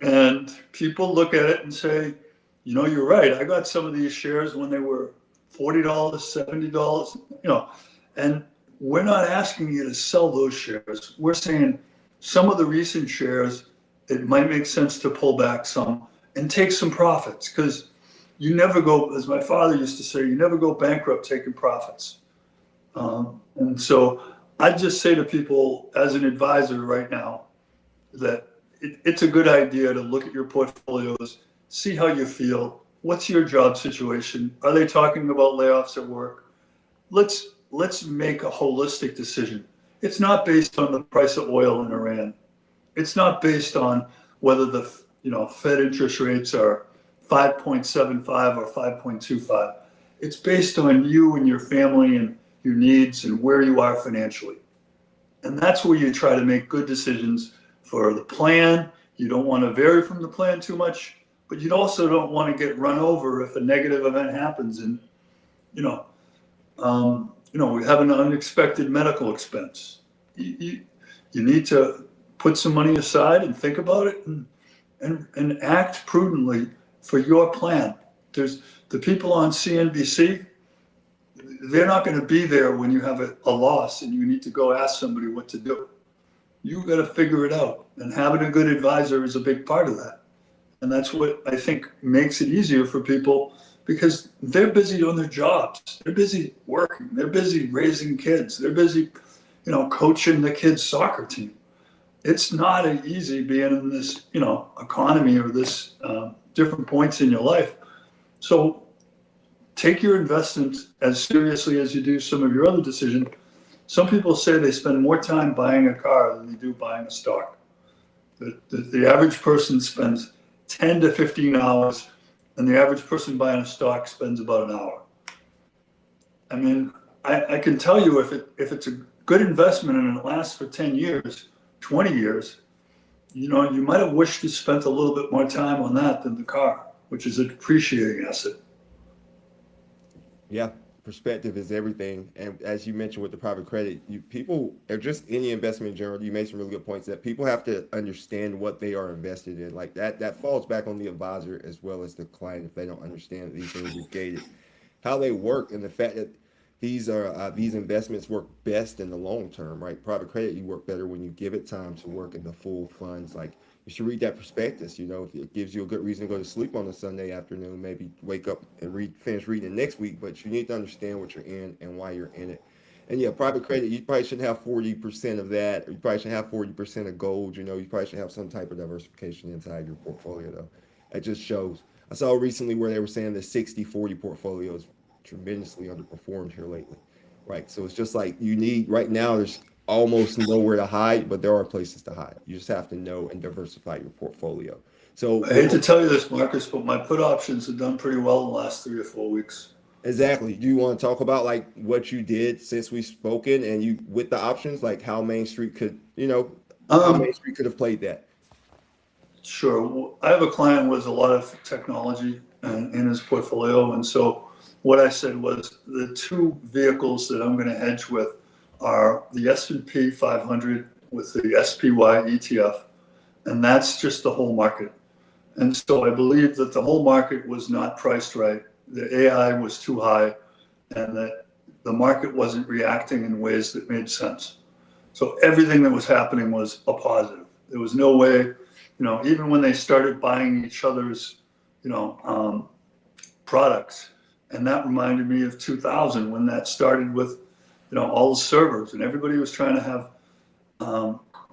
And people look at it and say, you know, you're right. I got some of these shares when they were $40, $70, you know, and we're not asking you to sell those shares. We're saying some of the recent shares, it might make sense to pull back some and take some profits, because you never go, as my father used to say, you never go bankrupt taking profits. And so I just say to people as an advisor right now that it's a good idea to look at your portfolios, see how you feel. What's your job situation? Are they talking about layoffs at work? Let's make a holistic decision. It's not based on the price of oil in Iran. It's not based on whether the Fed interest rates are 5.75 or 5.25. It's based on you and your family and your needs and where you are financially. And that's where you try to make good decisions for the plan. You don't want to vary from the plan too much, but you also don't want to get run over if a negative event happens and, we have an unexpected medical expense. You need to put some money aside and think about it and act prudently for your plan. There's the people on CNBC, they're not going to be there when you have a loss and you need to go ask somebody what to do. You've got to figure it out, and having a good advisor is a big part of that. And that's what I think makes it easier for people, because they're busy on their jobs. They're busy working. They're busy raising kids. They're busy, coaching the kids' soccer team. It's not easy being in this, economy or this different points in your life. So take your investments as seriously as you do some of your other decisions. Some people say they spend more time buying a car than they do buying a stock. The average person spends 10 to 15 hours, and the average person buying a stock spends about an hour. I mean, I can tell you if it's a good investment and it lasts for 10 years, 20 years, you might have wished you spent a little bit more time on that than the car, which is a depreciating asset. Yeah, perspective is everything. And as you mentioned with the private credit, people, or just any investment in general, you made some really good points that people have to understand what they are invested in. Like that falls back on the advisor as well as the client if they don't understand that these things are gated, how they work, and the fact that these investments work best in the long term, right? Private credit, you work better when you give it time to work in the full funds. Like, you should read that prospectus. If it gives you a good reason to go to sleep on a Sunday afternoon, maybe wake up and finish reading it next week. But you need to understand what you're in and why you're in it. And yeah, private credit, you probably shouldn't have 40% of that. Or you probably shouldn't have 40% of gold. You probably should have some type of diversification inside your portfolio, though. It just shows. I saw recently where they were saying the 60-40 portfolio is tremendously underperformed here lately, right? So it's just like right now, there's almost nowhere to hide, but there are places to hide. You just have to know and diversify your portfolio. So I hate to tell you this, Marcus, but my put options have done pretty well in the last 3 or 4 weeks. Exactly. Do you want to talk about like what you did since we've spoken and you with the options, like how Main Street could, how Main Street could have played that? Sure. I have a client with a lot of technology in his portfolio, and so what I said was the two vehicles that I'm going to hedge with are the S&P 500 with the SPY ETF, and that's just the whole market. And so I believe that the whole market was not priced right. The AI was too high, and that the market wasn't reacting in ways that made sense. So everything that was happening was a positive. There was no way, even when they started buying each other's, products. And that reminded me of 2000 when that started with, all the servers, and everybody was trying to have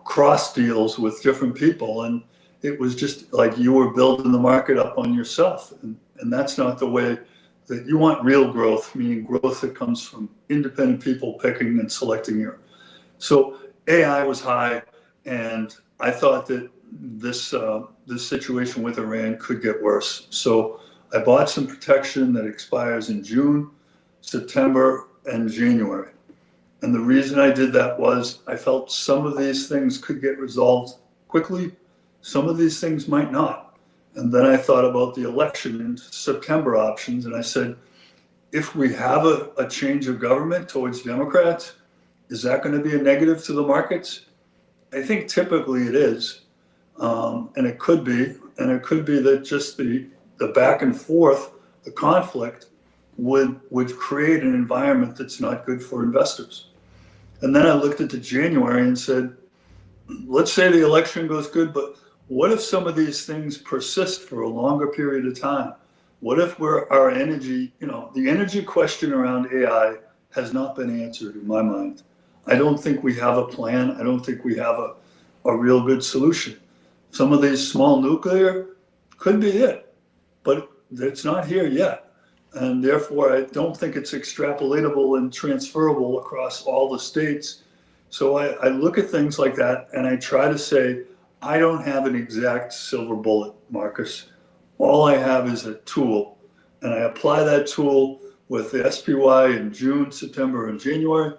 cross deals with different people. And it was just like you were building the market up on yourself. And that's not the way that you want real growth, meaning growth that comes from independent people picking and selecting your. So AI was high, and I thought that this situation with Iran could get worse. So I bought some protection that expires in June, September, and January. And the reason I did that was I felt some of these things could get resolved quickly. Some of these things might not. And then I thought about the election and September options. And I said, if we have a change of government towards Democrats, is that going to be a negative to the markets? I think typically it is, and it could be, that just the back and forth, the conflict, would create an environment that's not good for investors. And then I looked at the January and said, let's say the election goes good, but what if some of these things persist for a longer period of time? What if our energy, the energy question around AI has not been answered in my mind. I don't think we have a plan. I don't think we have a real good solution. Some of these small nuclear could be it, but it's not here yet. And therefore, I don't think it's extrapolatable and transferable across all the states. So I look at things like that and I try to say, I don't have an exact silver bullet, Marcus. All I have is a tool, and I apply that tool with the SPY in June, September, and January,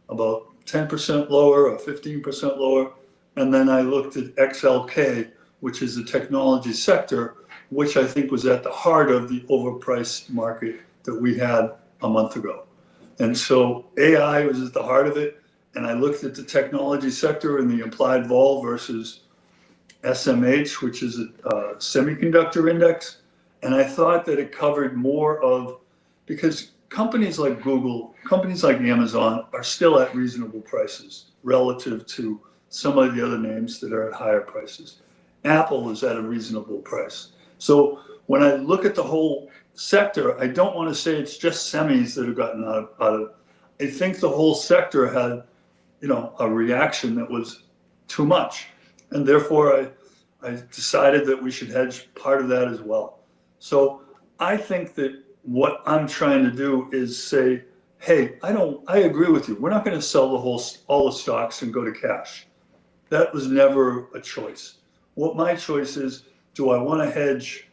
about 10% lower or 15% lower. And then I looked at XLK, which is the technology sector, which I think was at the heart of the overpriced market that we had a month ago. And so AI was at the heart of it. And I looked at the technology sector and the implied vol versus SMH, which is a semiconductor index. And I thought that it covered more of, because companies like Google, companies like Amazon are still at reasonable prices relative to some of the other names that are at higher prices. Apple is at a reasonable price. So when I look at the whole sector, I don't want to say it's just semis that have gotten out of. I think the whole sector had, a reaction that was too much, and therefore I decided that we should hedge part of that as well. So I think that what I'm trying to do is say, hey, I agree with you. We're not going to sell all the stocks and go to cash. That was never a choice. What my choice is, do I want to hedge,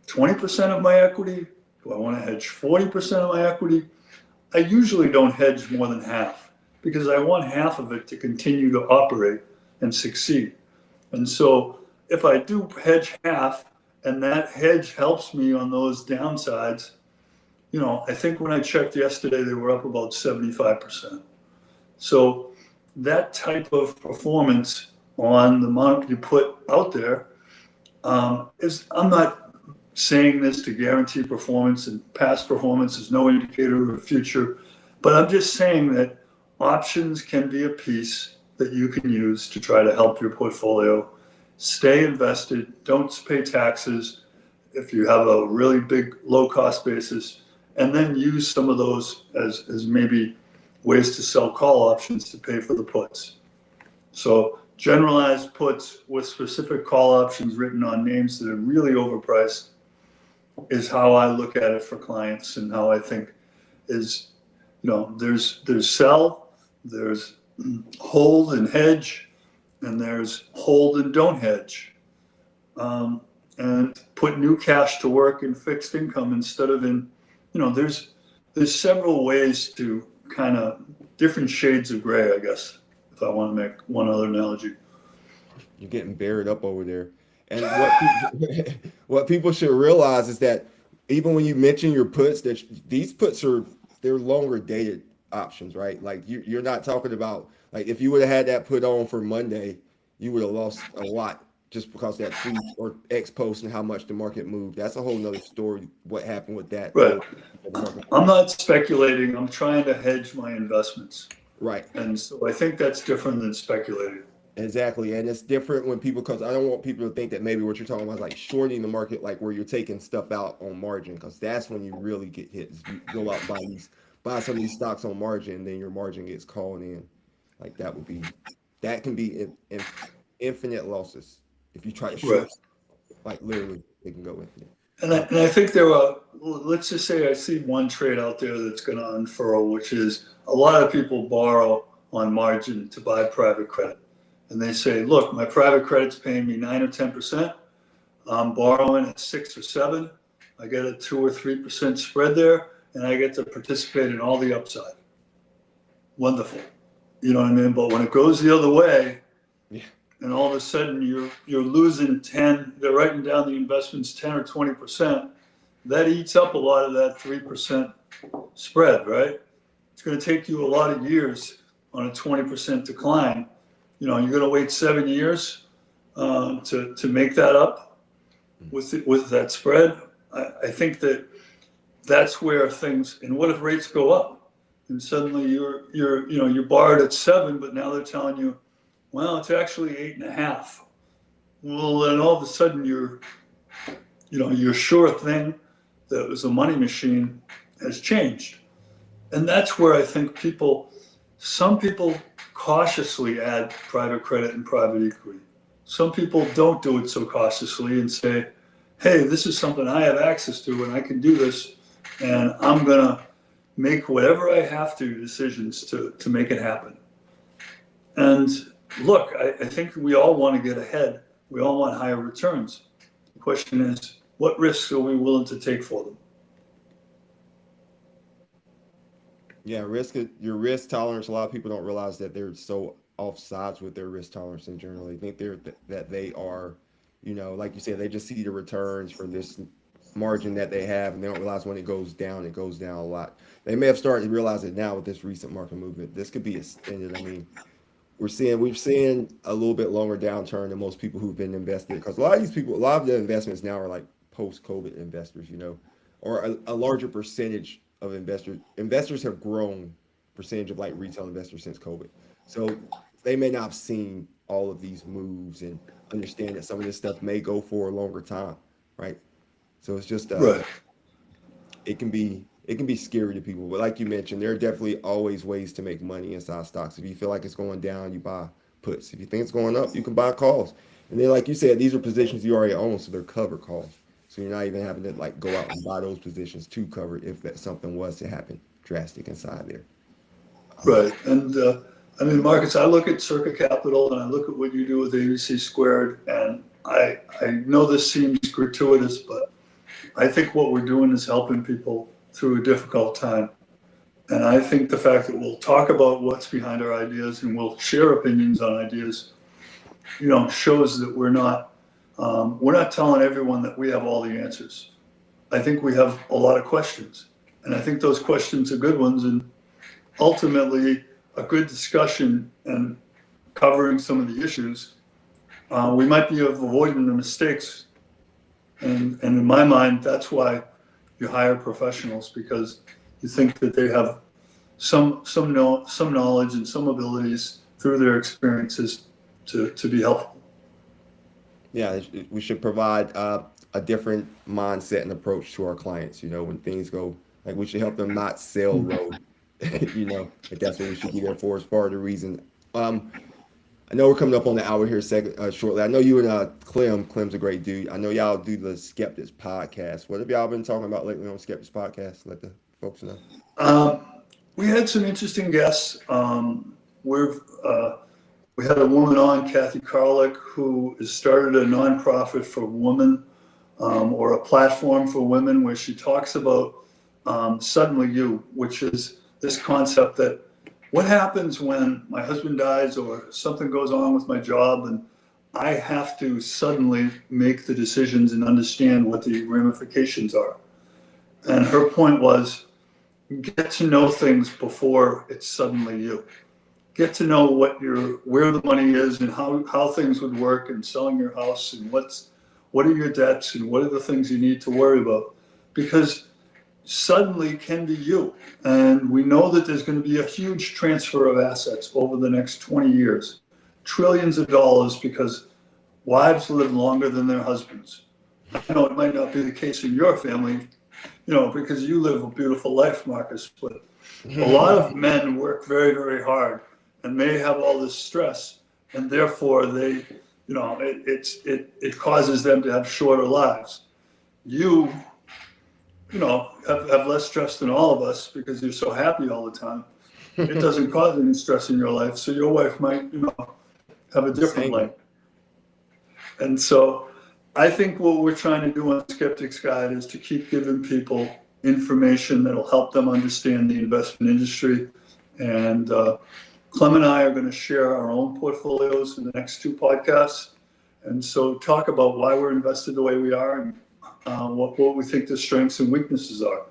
20% of my equity? Do I want to hedge 40% of my equity? I usually don't hedge more than half because I want half of it to continue to operate and succeed. And so if I do hedge half and that hedge helps me on those downsides, I think when I checked yesterday, they were up about 75%. So that type of performance on the amount you put out there I'm not saying this to guarantee performance, and past performance is no indicator of future, but I'm just saying that options can be a piece that you can use to try to help your portfolio. Stay invested, don't pay taxes if you have a really big low cost basis, and then use some of those as maybe ways to sell call options to pay for the puts. So generalized puts with specific call options written on names that are really overpriced is how I look at it for clients, and how I think is, there's sell, there's hold and hedge, and there's hold and don't hedge, and put new cash to work in fixed income instead of in, there's several ways to kind of different shades of gray, I guess, if I want to make one other analogy. You're getting buried up over there. And what people should realize is that even when you mention your puts, that these puts they're longer dated options, right? Like you're not talking about, like, if you would have had that put on for Monday, you would have lost a lot just because that tweet or X post and how much the market moved. That's a whole nother story, what happened with that. Right. I'm not speculating. I'm trying to hedge my investments. Right. And so I think that's different than speculating. Exactly. And it's different when people, because I don't want people to think that maybe what you're talking about is like shorting the market, like where you're taking stuff out on margin, because that's when you really get hit. You go out and buy some of these stocks on margin, and then your margin gets called in. Like that can be infinite losses if you try to short. Right. Like literally, it can go infinite. And I think there are, let's just say I see one trade out there that's going to unfurl, which is a lot of people borrow on margin to buy private credit. And they say, look, my private credit's paying me 9 or 10%. I'm borrowing at 6 or 7. I get a 2 or 3% spread there, and I get to participate in all the upside. Wonderful. You know what I mean? But when it goes the other way, yeah, and all of a sudden you're losing 10, they're writing down the investments 10 or 20%, that eats up a lot of that 3% spread, right? It's going to take you a lot of years on a 20% decline. You're going to wait 7 years to make that up with that spread. I think that's where things. And what if rates go up, and suddenly you're borrowed at 7, but now they're telling you, well, it's actually 8.5. Well, then all of a sudden your sure thing that was a money machine has changed. And that's where I think some people cautiously add private credit and private equity. Some people don't do it so cautiously and say, hey, this is something I have access to and I can do this, and I'm going to make whatever I have to decisions to make it happen. And look, I think we all want to get ahead. We all want higher returns. The question is, what risks are we willing to take for them? Yeah, your risk tolerance. A lot of people don't realize that they're so off sides with their risk tolerance in general. They think that they are, like you said, they just see the returns from this margin that they have, and they don't realize when it goes down a lot. They may have started to realize it now with this recent market movement. This could be extended. I mean, we've seen a little bit longer downturn than most people who've been invested, because a lot of the investments now are like post-COVID investors, or a larger percentage of investors have grown percentage of like retail investors since COVID. So they may not have seen all of these moves and understand that some of this stuff may go for a longer time, right? So it's just Right. It can be scary to people, but like you mentioned, there are definitely always ways to make money inside stocks. If you feel like it's going down, you buy puts. If you think it's going up, you can buy calls. And then, like you said, these are positions you already own, so they're cover calls. So you're not even having to like go out and buy those positions to cover if that something was to happen drastic inside there. Right. And I mean, Marcus, I look at Circa Capital and I look at what you do with ABC Squared, and I know this seems gratuitous, but I think what we're doing is helping people through a difficult time. And I think the fact that we'll talk about what's behind our ideas and we'll share opinions on ideas, shows that we're not telling everyone that we have all the answers. I think we have a lot of questions, and I think those questions are good ones, and ultimately a good discussion and covering some of the issues, we might be avoiding the mistakes. And in my mind, that's why you hire professionals, because you think that they have some knowledge and some abilities through their experiences to be helpful. Yeah, we should provide a different mindset and approach to our clients. When things go, like, we should help them not sell low. Like that's what we should be there for, as part of the reason. I know we're coming up on the hour here shortly. I know you and Clem's a great dude. I know y'all do the Skeptics podcast. What have y'all been talking about lately on Skeptics podcast? Let the folks know. We had some interesting guests. We had a woman on, Kathy Karlick, who has started a nonprofit for women, or a platform for women, where she talks about Suddenly You, which is this concept that what happens when my husband dies or something goes on with my job and I have to suddenly make the decisions and understand what the ramifications are. And her point was, get to know things before it's suddenly you. Get to know where the money is and how things would work, and selling your house, and what are your debts and what are the things you need to worry about. Because suddenly can be you. And we know that there's going to be a huge transfer of assets over the next 20 years. Trillions of dollars, because wives live longer than their husbands. I know it might not be the case in your family, because you live a beautiful life, Marcus, but a lot of men work very, very hard and may have all this stress, and therefore they, it causes them to have shorter lives. You have less stress than all of us because you're so happy all the time. It doesn't cause any stress in your life, so your wife might, have a different life. And so I think what we're trying to do on Skeptics Guide is to keep giving people information that'll help them understand the investment industry. And Clem and I are going to share our own portfolios in the next 2 podcasts. And so talk about why we're invested the way we are and what we think the strengths and weaknesses are.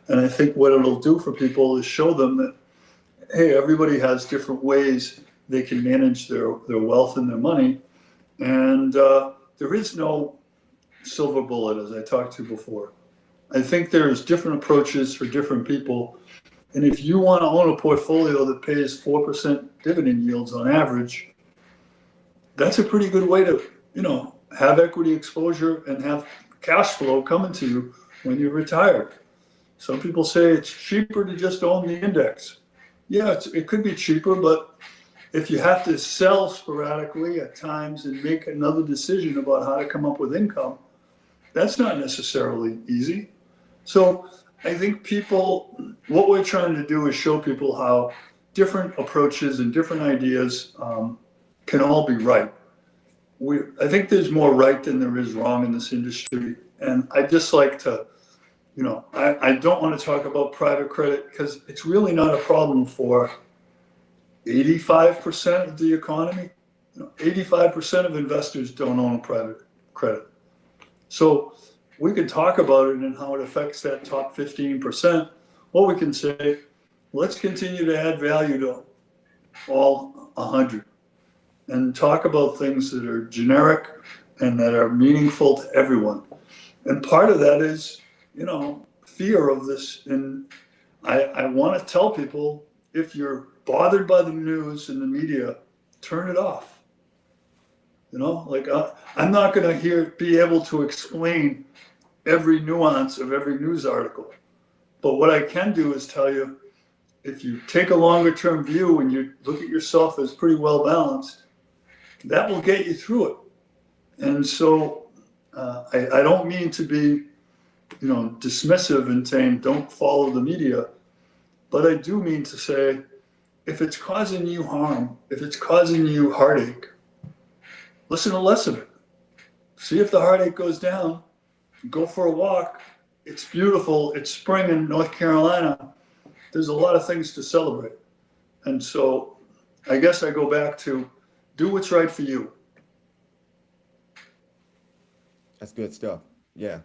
And I think what it'll do for people is show them that, hey, everybody has different ways they can manage their wealth and their money. And there is no silver bullet, as I talked to before. I think there's different approaches for different people. And if you want to own a portfolio that pays 4% dividend yields on average, that's a pretty good way to, have equity exposure and have cash flow coming to you when you're retired. Some people say it's cheaper to just own the index. Yeah, it could be cheaper, but if you have to sell sporadically at times and make another decision about how to come up with income, that's not necessarily easy. So I think what we're trying to do is show people how different approaches and different ideas can all be right. I think there's more right than there is wrong in this industry. And I just like to, I don't want to talk about private credit because it's really not a problem for 85% of the economy. 85% of investors don't own private credit. So we can talk about it and how it affects that top 15%. Or we can say, let's continue to add value to all 100 and talk about things that are generic and that are meaningful to everyone. And part of that is, fear of this. And I want to tell people, if you're bothered by the news and the media, turn it off. I'm not going to be able to explain every nuance of every news article. But what I can do is tell you, if you take a longer term view and you look at yourself as pretty well balanced, that will get you through it. And so I don't mean to be, dismissive and saying don't follow the media, but I do mean to say, if it's causing you harm, if it's causing you heartache, listen to less of it. See if the heartache goes down. Go for a walk. It's beautiful. It's spring in North Carolina. There's a lot of things to celebrate. And so I guess I go back to do what's right for you. That's good stuff. Yeah.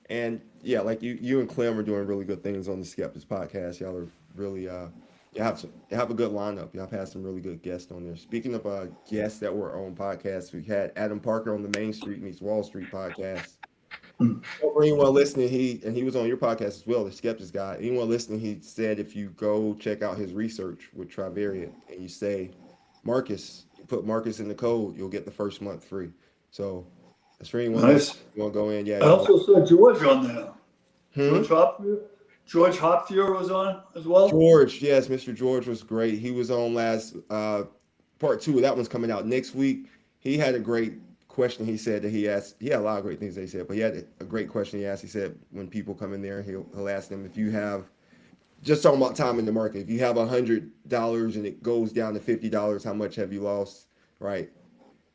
And yeah, like you and Clem are doing really good things on the Skeptics podcast. Y'all are really you have a good lineup. Y'all have had some really good guests on there. Speaking of guests that were on podcasts, we had Adam Parker on the Main Street Meets Wall Street podcast. For anyone listening, he was on your podcast as well, the Skeptics guy. Anyone listening, he said if you go check out his research with Trivariate and you say Marcus, you put Marcus in the code, you'll get the first month free. So that's for anyone nice. You want to go in. Yeah. I also saw George on there. George Hopfier was on as well. George, yes, Mr. George was great. He was on last part 2. That one's coming out next week. He had a great question he said that he asked. He had a lot of great things they said, but he had a great question he asked. He said when people come in there, he'll ask them, if you have, just talking about time in the market, if you have $100 and it goes down to $50, how much have you lost, right?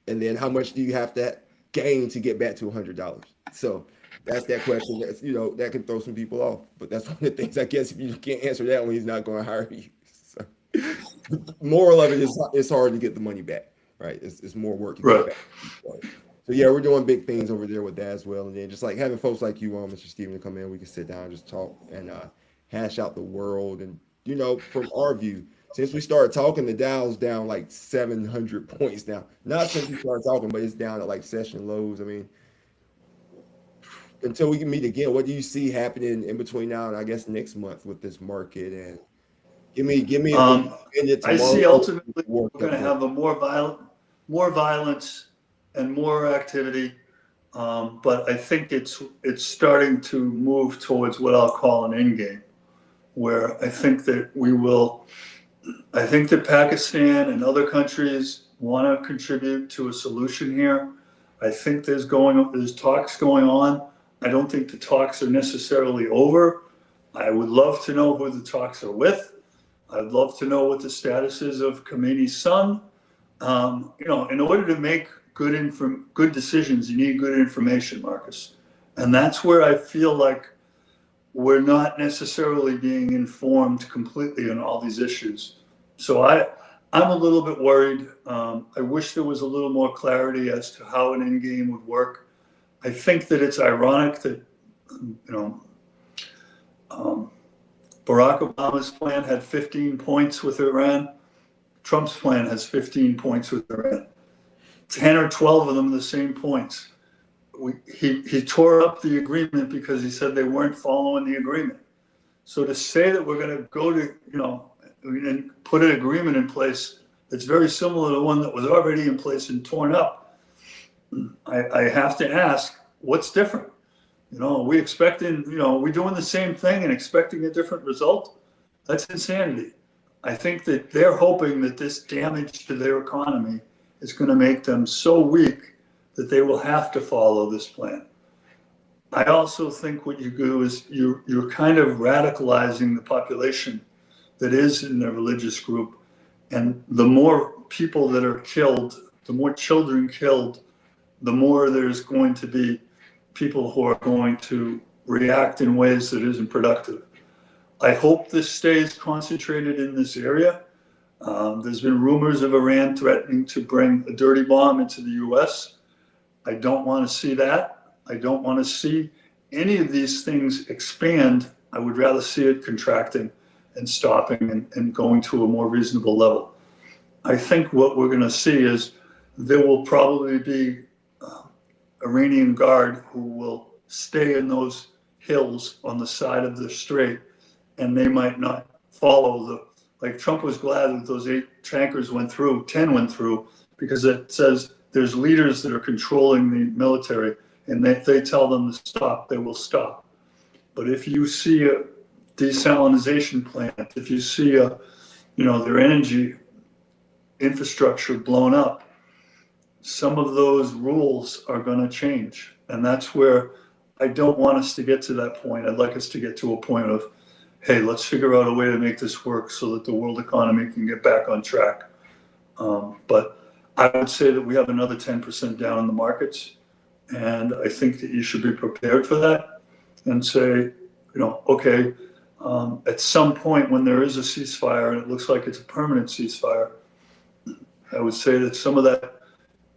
And then how much do you have to gain to get back to $100? So that's that question. That's, that can throw some people off. But that's one of the things, I guess, if you can't answer that one, he's not going to hire you. So, the moral of it is it's hard to get the money back, right? It's more work to get back. So yeah, we're doing big things over there with that as well. And then just like having folks like you on, Mr. Steven, to come in, we can sit down and just talk and hash out the world. And, from our view, since we started talking, the Dow's down like 700 points now. Not since we started talking, but it's down at like session lows. I mean, until we can meet again, what do you see happening in between now and I guess next month with this market? And give me I see ultimately we're going to have a more violence and more activity. But I think it's starting to move towards what I'll call an end game, where I think that I think that Pakistan and other countries want to contribute to a solution here. I think there's talks going on. I don't think the talks are necessarily over. I would love to know who the talks are with. I'd love to know what the status is of Khomeini's son. In order to make good decisions, you need good information, Marcus. And that's where I feel like we're not necessarily being informed completely on all these issues. So I'm a little bit worried. I wish there was a little more clarity as to how an end game would work. I think that it's ironic that, you know, Barack Obama's plan had 15 points with Iran. Trump's plan has 15 points with Iran. 10 or 12 of them the same points. He tore up the agreement because he said they weren't following the agreement. So to say that we're going to go to, you know, and put an agreement in place that's very similar to the one that was already in place and torn up, I have to ask, what's different? You know, we expecting, you know, we're doing the same thing and expecting a different result? That's insanity. I think that they're hoping that this damage to their economy is going to make them so weak that they will have to follow this plan. I also think what you do is you're kind of radicalizing the population that is in the religious group. And the more people that are killed, the more children killed, the more there's going to be people who are going to react in ways that isn't productive. I hope this stays concentrated in this area. There's been rumors of Iran threatening to bring a dirty bomb into the US. I don't want to see that. I don't want to see any of these things expand. I would rather see it contracting and stopping and going to a more reasonable level. I think what we're going to see is there will probably be Iranian Guard who will stay in those hills on the side of the strait, and they might not follow the, like Trump was glad that those 8 tankers went through, 10 went through, because it says there's leaders that are controlling the military, and if they tell them to stop, they will stop. But if you see a desalinization plant, if you see a, you know, their energy infrastructure blown up, some of those rules are going to change. And that's where I don't want us to get to that point. I'd like us to get to a point of, hey, let's figure out a way to make this work so that the world economy can get back on track. But I would say that we have another 10% down in the markets. And I think that you should be prepared for that and say, you know, okay, at some point when there is a ceasefire and it looks like it's a permanent ceasefire, I would say that some of that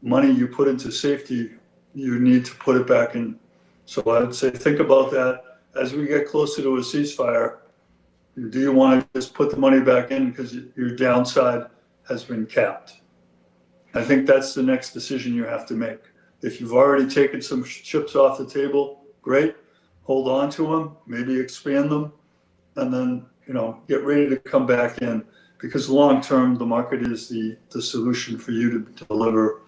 money you put into safety, you need to put it back in. So I would say, think about that as we get closer to a ceasefire. Do you want to just put the money back in because your downside has been capped? I think that's the next decision you have to make. If you've already taken some chips off the table, great. Hold on to them, maybe expand them, and then, you know, get ready to come back in, because long term the market is the solution for you to deliver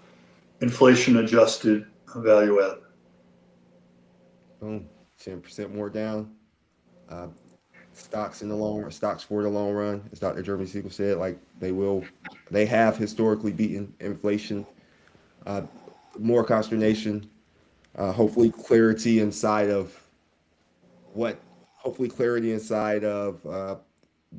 inflation adjusted value add. Boom, 10% more down. Stocks in the long run, stocks for the long run, as Dr. Jeremy Siegel said, like they have historically beaten inflation. More consternation, hopefully clarity inside of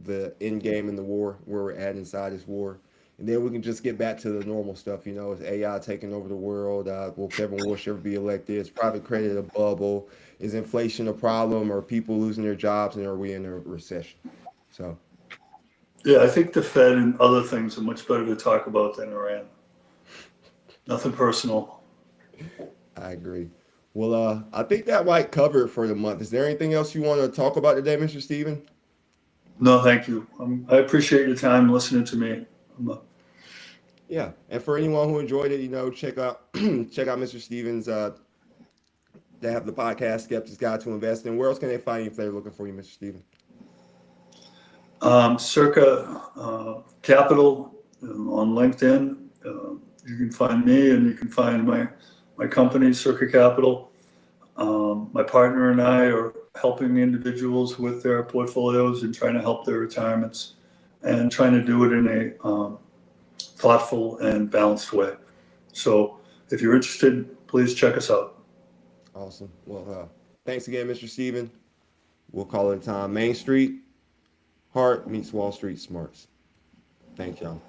the end game in the war, where we're at inside this war. And then we can just get back to the normal stuff, you know, is AI taking over the world? Will Kevin Bush ever be elected? Is private credit a bubble? Is inflation a problem? Are people losing their jobs, and are we in a recession? So, Yeah, I think the Fed and other things are much better to talk about than Iran. Nothing personal. I agree. Well, I think that might cover it for the month. Is there anything else you want to talk about today, Mr. Steven? No, thank you. I appreciate your time listening to me. Yeah, and for anyone who enjoyed it, you know, check out Mr. Stevens. They have the podcast Skeptics Guide to Invest in. Where else can they find you if they're looking for you, Mr. Steven? Circa Capital on LinkedIn. You can find me, and you can find my company, Circa Capital. My partner and I are helping individuals with their portfolios and trying to help their retirements, and trying to do it in a thoughtful and balanced way. So if you're interested, please check us out. Awesome. Well, thanks again, Mr. Steven. We'll call it a time. Main Street, Heart meets Wall Street Smarts. Thank y'all.